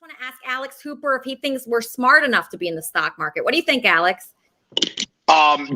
want to ask Alex Hooper if he thinks we're smart enough to be in the stock market. What do you think, Alex?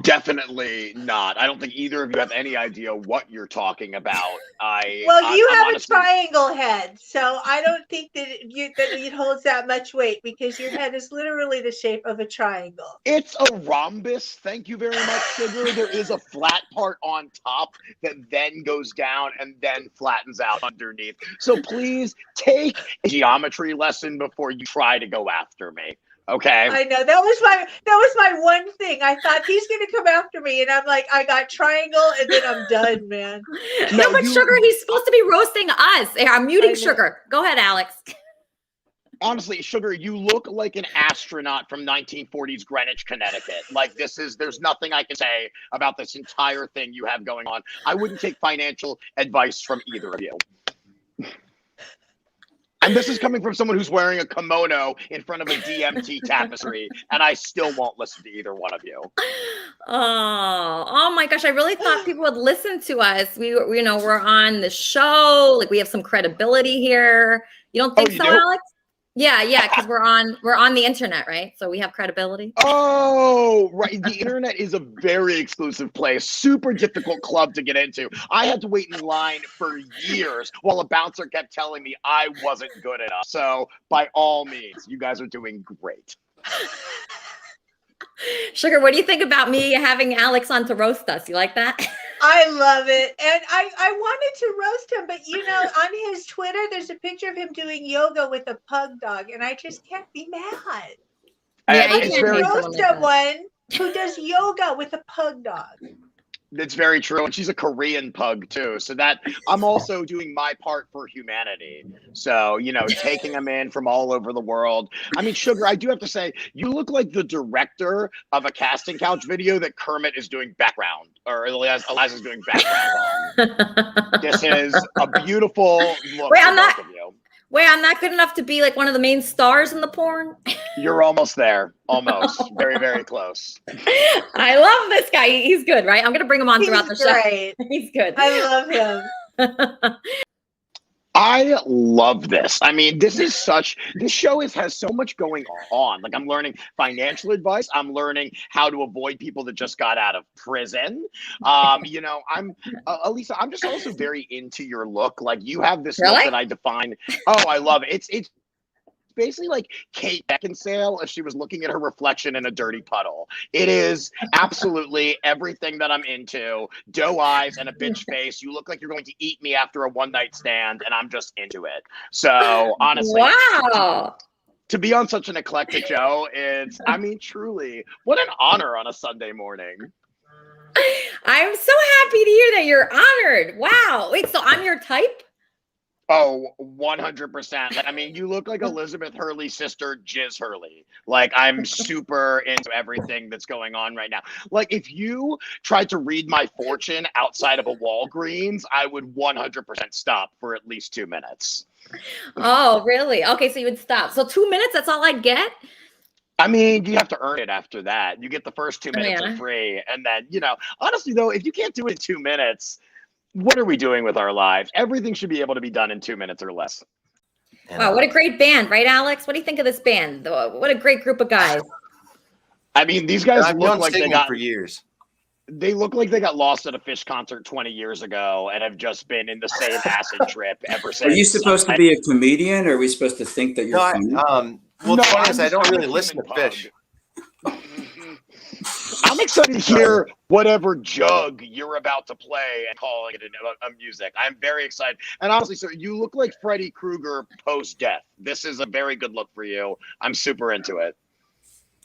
Definitely not. I don't think either of you have any idea what you're talking about. You have a triangle head, so I don't think that it holds that much weight because your head is literally the shape of a triangle. It's a rhombus. Thank you very much, Sugar. There is a flat part on top that then goes down and then flattens out underneath. So please take a geometry lesson before you try to go after me. Okay. I know that was my one thing. I thought he's gonna come after me, and I'm like, I got triangle, and then I'm done, man. No, but Sugar, he's supposed to be roasting us. I'm muting Sugar. Go ahead, Alex. Honestly, Sugar, you look like an astronaut from 1940s Greenwich, Connecticut. Like there's nothing I can say about this entire thing you have going on. I wouldn't take financial advice from either of you. And this is coming from someone who's wearing a kimono in front of a DMT tapestry, and I still won't listen to either one of you. Oh my gosh! I really thought people would listen to us. We're on the show. Like we have some credibility here. You don't think so, Alex? Yeah, because we're on the internet, right? So we have credibility. Oh, right. The internet is a very exclusive place, super difficult club to get into. I had to wait in line for years while a bouncer kept telling me I wasn't good enough. So by all means, you guys are doing great. Sugar, what do you think about me having Alex on to roast us? You like that? I love it. And I wanted to roast him, but on his Twitter, there's a picture of him doing yoga with a pug dog, and I just can't be mad. I can't roast someone who does yoga with a pug dog. It's very true. And she's a Korean pug too. So that I'm also doing my part for humanity. So, taking them in from all over the world. I mean, Sugar, I do have to say, you look like the director of a casting couch video that Kermit is doing background, or Eliza's doing background on. This is a beautiful look for both of you. Wait, I'm not good enough to be like one of the main stars in the porn? You're almost there. Almost. Very, very close. I love this guy. He's good, right? I'm going to bring him on throughout the show. He's good. I love him. I love this. I mean, this show has so much going on. Like I'm learning financial advice. I'm learning how to avoid people that just got out of prison. Elisa, I'm just also very into your look. Like you have this look that I define. Oh, I love it. It's basically like Kate Beckinsale if she was looking at her reflection in a dirty puddle. It is absolutely everything that I'm into. Doe eyes and a bitch face. You look like you're going to eat me after a one-night stand, and I'm just into it. So honestly, wow. To be on such an eclectic show, truly, what an honor on a Sunday morning. I'm so happy to hear that you're honored. Wow. Wait, so I'm your type? Oh, 100%. I mean, you look like Elizabeth Hurley's sister, Jiz Hurley. Like, I'm super into everything that's going on right now. Like, if you tried to read my fortune outside of a Walgreens, I would 100% stop for at least 2 minutes. Oh, really? Okay, so you would stop. So 2 minutes, that's all I get? I mean, you have to earn it after that. You get the first 2 minutes for free. And then, honestly, though, if you can't do it in 2 minutes, what are we doing with our lives? Everything should be able to be done in 2 minutes or less. Wow, what a great band, right, Alex? What do you think of this band? What a great group of guys. I mean, these guys look like they got for years. They look like they got lost at a Fish concert 20 years ago and have just been in the same acid trip ever since. Are you supposed to be a comedian, or are we supposed to think that you're funny? The point is, I don't really listen to Fish. I'm excited to hear whatever jug you're about to play and calling it a music. I'm very excited. And honestly, sir, you look like Freddy Krueger post-death. This is a very good look for you. I'm super into it.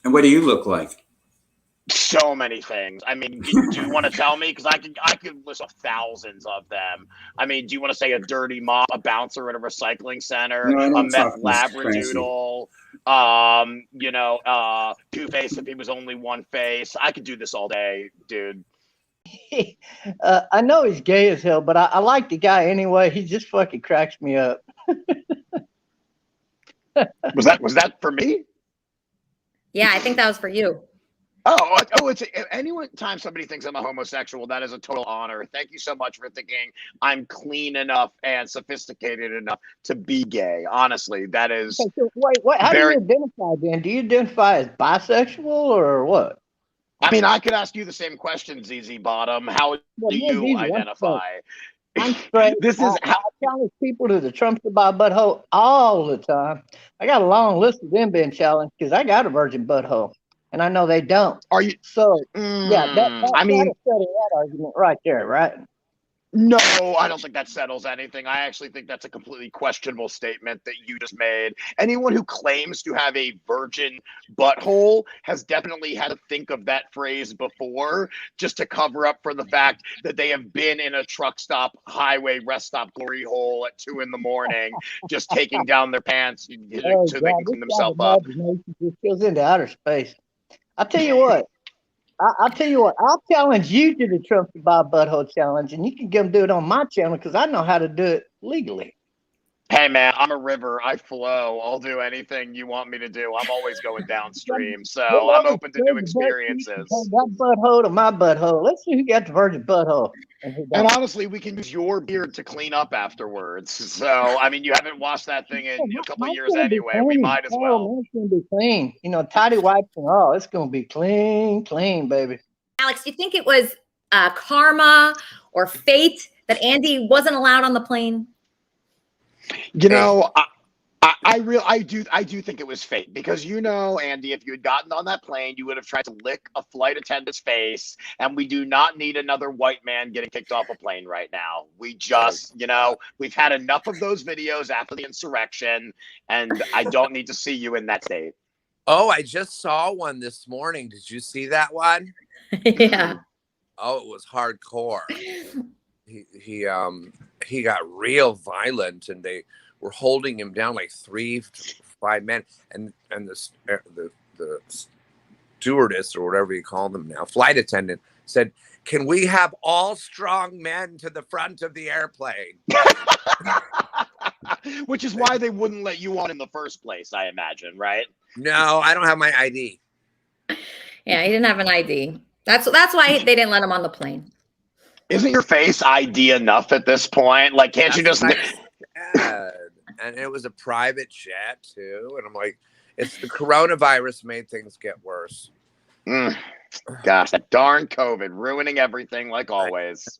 And what do you look like? So many things. I mean, do you want to tell me? Because I could list off thousands of them. I mean, do you want to say a dirty mop, a bouncer at a recycling center, a meth labradoodle, Two-Face if he was only one face? I could do this all day, dude. I know he's gay as hell, but I like the guy anyway. He just fucking cracks me up. Was that for me? Yeah, I think that was for you. It's anyone time somebody thinks I'm a homosexual, that is a total honor. Thank you so much for thinking I'm clean enough and sophisticated enough to be gay. Honestly, that is Okay, so wait, how do you identify then? Do you identify as bisexual or what? I mean, I could ask you the same question, ZZ Bottom. How do you identify? I'm straight. This is I challenge people to the Trumpster by butthole all the time. I got a long list of them being challenged because I got a virgin butthole, and I know they don't. Are you? So yeah, that'll settle that argument right there, right? No, I don't think that settles anything. I actually think that's a completely questionable statement that you just made. Anyone who claims to have a virgin butthole has definitely had to think of that phrase before, just to cover up for the fact that they have been in a truck stop, highway, rest stop, glory hole at 2 a.m, just taking down their pants so they can clean themselves up. Just goes into outer space. I'll tell you what. I'll challenge you to the Trumpster by butthole challenge, and you can come do it on my channel because I know how to do it legally. Hey man, I'm a river. I flow. I'll do anything you want me to do. I'm always going downstream, so I'm open to new experiences. That butthole to my butthole. Let's see who got the virgin butthole. And honestly, we can use your beard to clean up afterwards. So, I mean, you haven't washed that thing in a couple of years anyway. We might as well. It's going to be clean. You know, tidy wipes and all. It's going to be clean, baby. Alex, do you think it was karma or fate that Andy wasn't allowed on the plane? You know, I do think it was fate because, you know, Andy, if you had gotten on that plane, you would have tried to lick a flight attendant's face, and we do not need another white man getting kicked off a plane right now. We just, you know, we've had enough of those videos after the insurrection, and I don't need to see you in that state. Oh, I just saw one this morning. Did you see that one? Yeah. Oh, it was hardcore. He got real violent, and they were holding him down like 3 to 5 men, and the stewardess or whatever you call them now, flight attendant, said, "Can we have all strong men to the front of the airplane?" Which is why they wouldn't let you on in the first place, I imagine, right? No, I don't have my ID. Yeah, he didn't have an ID. That's why they didn't let him on the plane. Isn't your face ID enough at this point? Like, can't you just? And it was a private jet too, and I'm like, it's the coronavirus made things get worse. Gosh, that darn COVID ruining everything like always.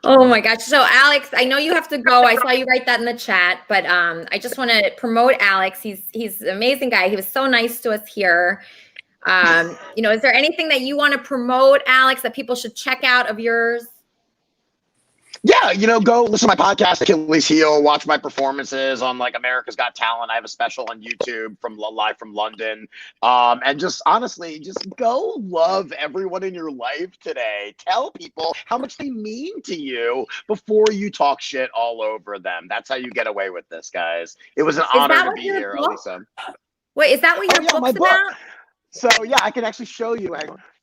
Oh my gosh. So Alex, I know you have to go. I saw you write that in the chat, but I just want to promote Alex. He's an amazing guy. He was so nice to us here. You know, is there anything that you want to promote, Alex, that people should check out of yours? Yeah, you know, go listen to my podcast, Achilles Heel, watch my performances on like America's Got Talent. I have a special on YouTube from live from London. And just honestly, just go love everyone in your life today. Tell people how much they mean to you before you talk shit all over them. That's how you get away with this, guys. It was an honor to be here, Elisa. Wait, is that what your book's about? So yeah, I can actually show you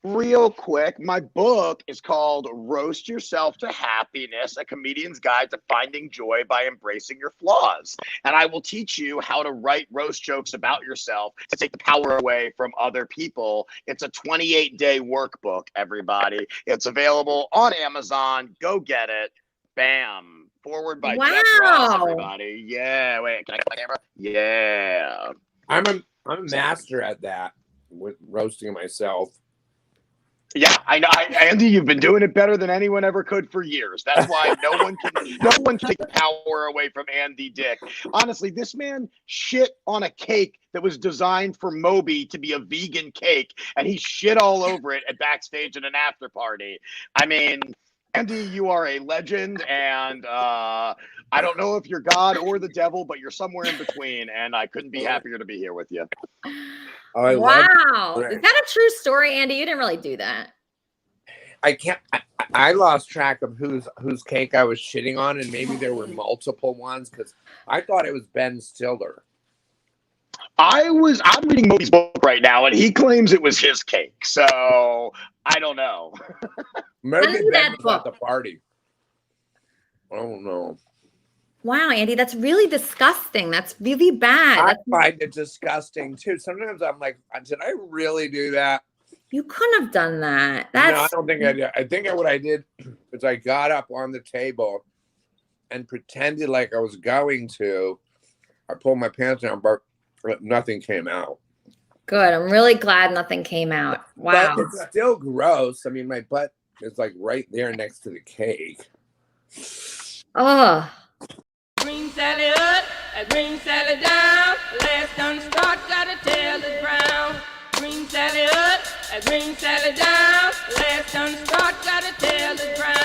real quick. My book is called Roast Yourself to Happiness, a comedian's guide to finding joy by embracing your flaws. And I will teach you how to write roast jokes about yourself to take the power away from other people. It's a 28-day workbook, everybody. It's available on Amazon. Go get it. Bam. Forward by Jeff Ross, everybody. Yeah. Wait, can I get my camera? Yeah. I'm a master at that, with roasting myself. Yeah, I know, Andy. You've been doing it better than anyone ever could for years. That's why no one can take the power away from Andy Dick. Honestly, this man shit on a cake that was designed for Moby to be a vegan cake, and he shit all over it at backstage at an after party. I mean, Andy, you are a legend, and I don't know if you're God or the devil, but you're somewhere in between, and I couldn't be happier to be here with you. Oh, wow. Is that a true story, Andy? You didn't really do that. I lost track of whose cake I was shitting on, and maybe there were multiple ones because I thought it was Ben Stiller. I'm reading Moby's book right now, and he claims it was his cake. So I don't know. Maybe Ben was at the party. I don't know. Wow, Andy, that's really disgusting. That's really bad. I find it disgusting too. Sometimes I'm like, did I really do that? You couldn't have done that. No, I don't think I did. I think what I did is I got up on the table and pretended like I was going to. I pulled my pants down, but nothing came out. Good. I'm really glad nothing came out. Wow. But it's still gross. I mean, my butt is like right there next to the cake. Oh. Green Sally up, a green Sally down. Last done start, gotta tell the ground. Green Sally up, a green Sally down. Last done start, gotta tell the ground.